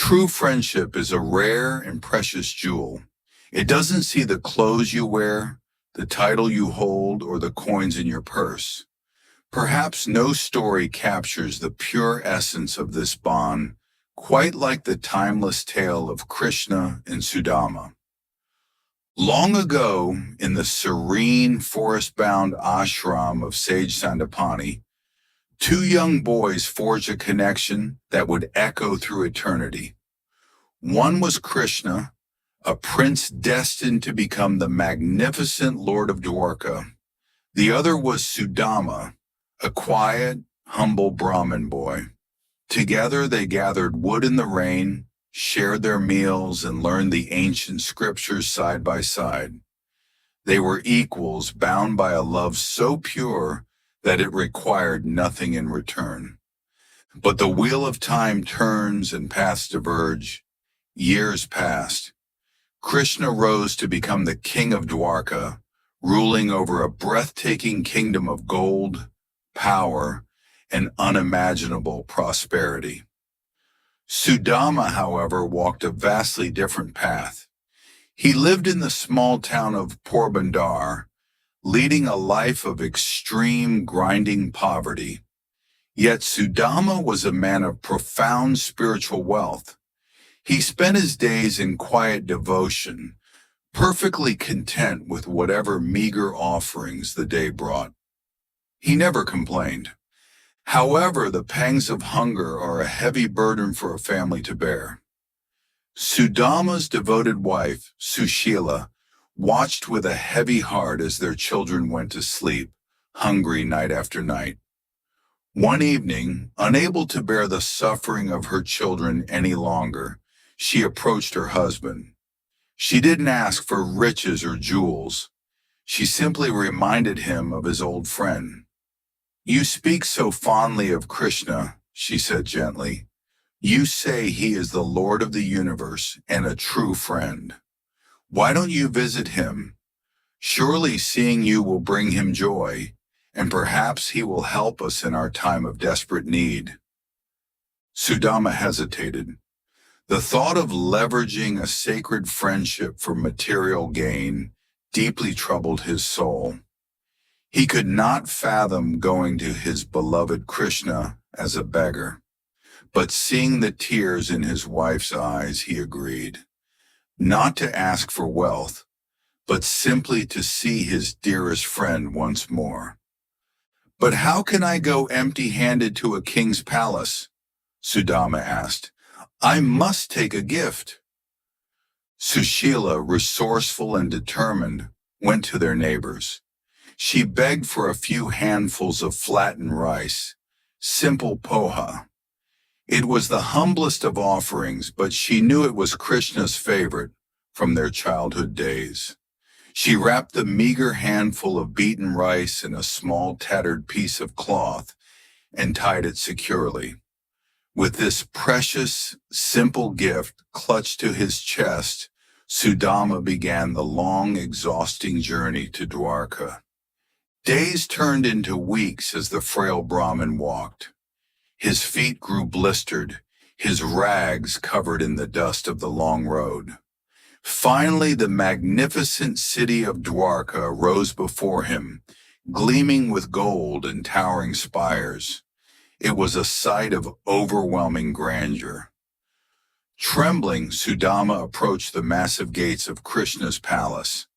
True friendship is a rare and precious jewel. It doesn't see the clothes you wear, the title you hold, or the coins in your purse. Perhaps no story captures the pure essence of this bond quite like the timeless tale of Krishna and Sudama. Long ago, in the serene forest-bound ashram of sage Sandapani, two young boys forged a connection that would echo through eternity. One was Krishna, a prince destined to become the magnificent Lord of Dwarka. The other was Sudama, a quiet, humble Brahmin boy. Together they gathered wood in the rain, shared their meals, and learned the ancient scriptures side by side. They were equals, bound by a love so pure that it required nothing in return. But the wheel of time turns and paths diverge. Years passed. Krishna rose to become the king of Dwarka, ruling over a breathtaking kingdom of gold, power, and unimaginable prosperity. Sudama, however, walked a vastly different path. He lived in the small town of Porbandar, leading a life of extreme grinding poverty. Yet Sudama was a man of profound spiritual wealth. He spent his days in quiet devotion, perfectly content with whatever meager offerings the day brought. He never complained. However, the pangs of hunger are a heavy burden for a family to bear. Sudama's devoted wife, Sushila, watched with a heavy heart as their children went to sleep, hungry night after night. One evening, unable to bear the suffering of her children any longer, she approached her husband. She didn't ask for riches or jewels. She simply reminded him of his old friend. "You speak so fondly of Krishna," she said gently. "You say he is the Lord of the universe and a true friend. Why don't you visit him? Surely seeing you will bring him joy, and perhaps he will help us in our time of desperate need." Sudama hesitated. The thought of leveraging a sacred friendship for material gain deeply troubled his soul. He could not fathom going to his beloved Krishna as a beggar. But seeing the tears in his wife's eyes, he agreed, not to ask for wealth, but simply to see his dearest friend once more. "But how can I go empty-handed to a king's palace?" Sudama asked. "I must take a gift." Sushila, resourceful and determined, went to their neighbors. She begged for a few handfuls of flattened rice, simple poha. It was the humblest of offerings, but she knew it was Krishna's favorite from their childhood days. She wrapped the meager handful of beaten rice in a small tattered piece of cloth and tied it securely. With this precious, simple gift clutched to his chest, Sudama began the long, exhausting journey to Dwarka. Days turned into weeks as the frail Brahmin walked. His feet grew blistered, his rags covered in the dust of the long road. Finally, the magnificent city of Dwarka rose before him, gleaming with gold and towering spires. It was a sight of overwhelming grandeur. Trembling, Sudama approached the massive gates of Krishna's palace.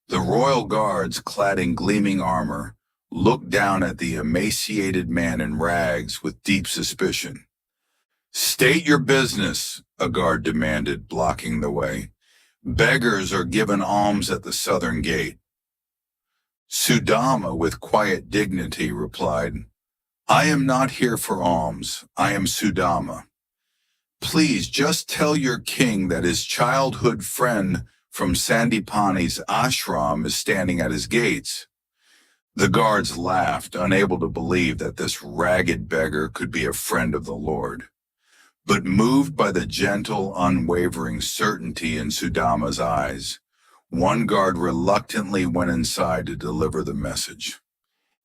The royal guards, clad in gleaming armor, looked down at the emaciated man in rags with deep suspicion. "State your business," a guard demanded, blocking the way. "Beggars are given alms at the southern gate." Sudama, with quiet dignity, replied, "I am not here for alms. I am Sudama. Please just tell your king that his childhood friend from Sandipani's ashram is standing at his gates." The guards laughed, unable to believe that this ragged beggar could be a friend of the Lord. But moved by the gentle, unwavering certainty in Sudama's eyes, one guard reluctantly went inside to deliver the message.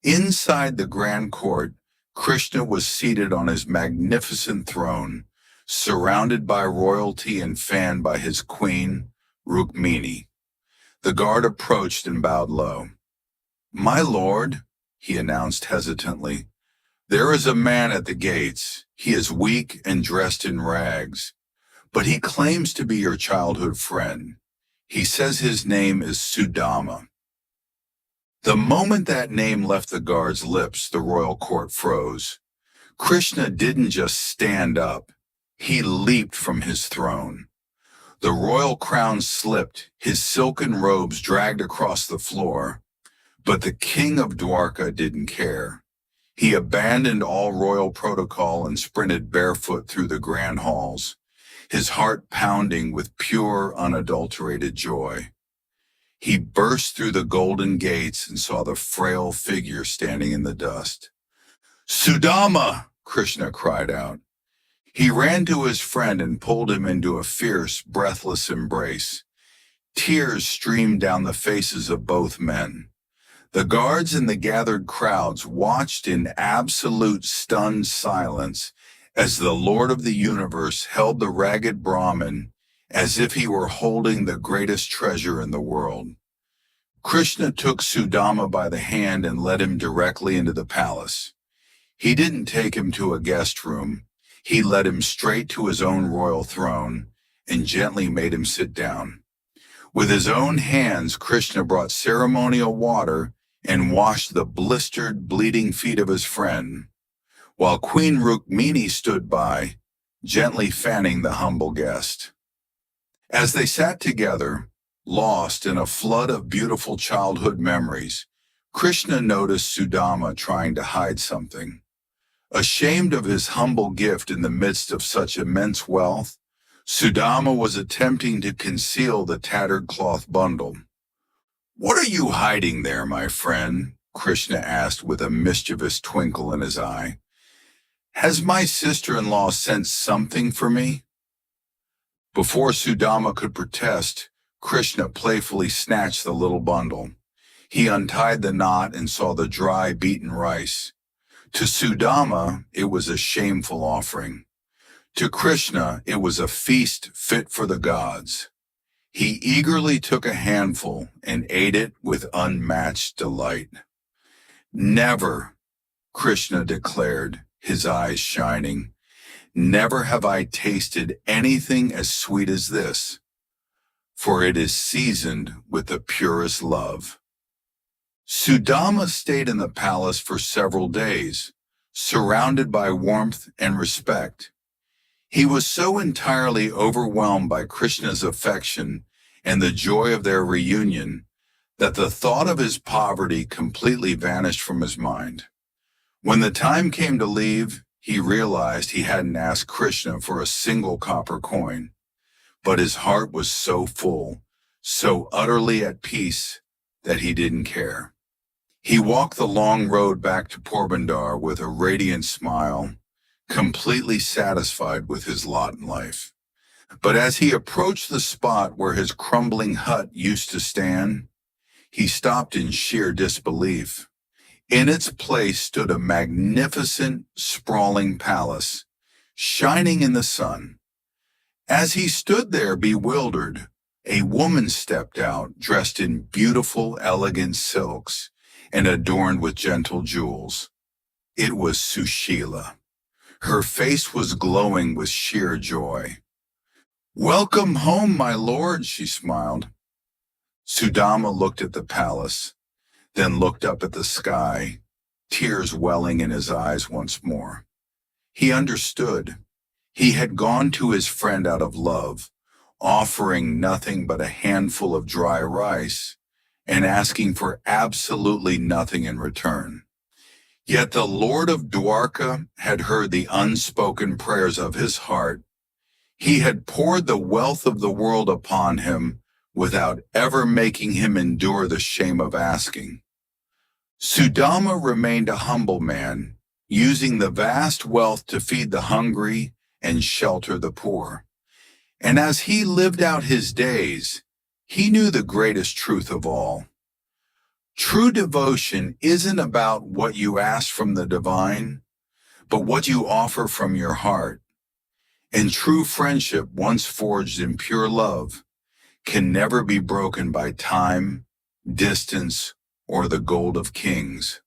Inside the grand court, Krishna was seated on his magnificent throne, surrounded by royalty and fanned by his queen, Rukmini. The guard approached and bowed low. "My lord," he announced hesitantly, "there is a man at the gates. He is weak and dressed in rags, but he claims to be your childhood friend. He says his name is Sudama." The moment that name left the guard's lips, the royal court froze. Krishna didn't just stand up. He leaped from his throne. The royal crown slipped, his silken robes dragged across the floor. But the king of Dwarka didn't care. He abandoned all royal protocol and sprinted barefoot through the grand halls, his heart pounding with pure, unadulterated joy. He burst through the golden gates and saw the frail figure standing in the dust. "Sudama!" Krishna cried out. He ran to his friend and pulled him into a fierce, breathless embrace. Tears streamed down the faces of both men. The guards and the gathered crowds watched in absolute stunned silence as the Lord of the universe held the ragged Brahmin as if he were holding the greatest treasure in the world. Krishna took Sudama by the hand and led him directly into the palace. He didn't take him to a guest room. He led him straight to his own royal throne and gently made him sit down. With his own hands, Krishna brought ceremonial water and washed the blistered, bleeding feet of his friend, while Queen Rukmini stood by, gently fanning the humble guest. As they sat together, lost in a flood of beautiful childhood memories, Krishna noticed Sudama trying to hide something. Ashamed of his humble gift in the midst of such immense wealth, Sudama was attempting to conceal the tattered cloth bundle. "What are you hiding there, my friend?" Krishna asked with a mischievous twinkle in his eye. "Has my sister-in-law sent something for me?" Before Sudama could protest, Krishna playfully snatched the little bundle. He untied the knot and saw the dry, beaten rice. To Sudama, it was a shameful offering. To Krishna, it was a feast fit for the gods. He eagerly took a handful and ate it with unmatched delight. "Never," Krishna declared, his eyes shining, "never have I tasted anything as sweet as this, for it is seasoned with the purest love." Sudama stayed in the palace for several days, surrounded by warmth and respect. He was so entirely overwhelmed by Krishna's affection and the joy of their reunion that the thought of his poverty completely vanished from his mind. When the time came to leave, he realized he hadn't asked Krishna for a single copper coin, but his heart was so full, so utterly at peace, that he didn't care. He walked the long road back to Porbandar with a radiant smile, completely satisfied with his lot in life. But as he approached the spot where his crumbling hut used to stand, he stopped in sheer disbelief. In its place stood a magnificent, sprawling palace, shining in the sun. As he stood there bewildered, a woman stepped out, dressed in beautiful, elegant silks and adorned with gentle jewels. It was Sushila. Her face was glowing with sheer joy. "Welcome home, my lord," she smiled. Sudama looked at the palace, then looked up at the sky, tears welling in his eyes once more. He understood. He had gone to his friend out of love, offering nothing but a handful of dry rice and asking for absolutely nothing in return. Yet the Lord of Dwarka had heard the unspoken prayers of his heart. He had poured the wealth of the world upon him without ever making him endure the shame of asking. Sudama remained a humble man, using the vast wealth to feed the hungry and shelter the poor. And as he lived out his days, he knew the greatest truth of all. True devotion isn't about what you ask from the divine, but what you offer from your heart. And true friendship, once forged in pure love, can never be broken by time, distance, or the gold of kings.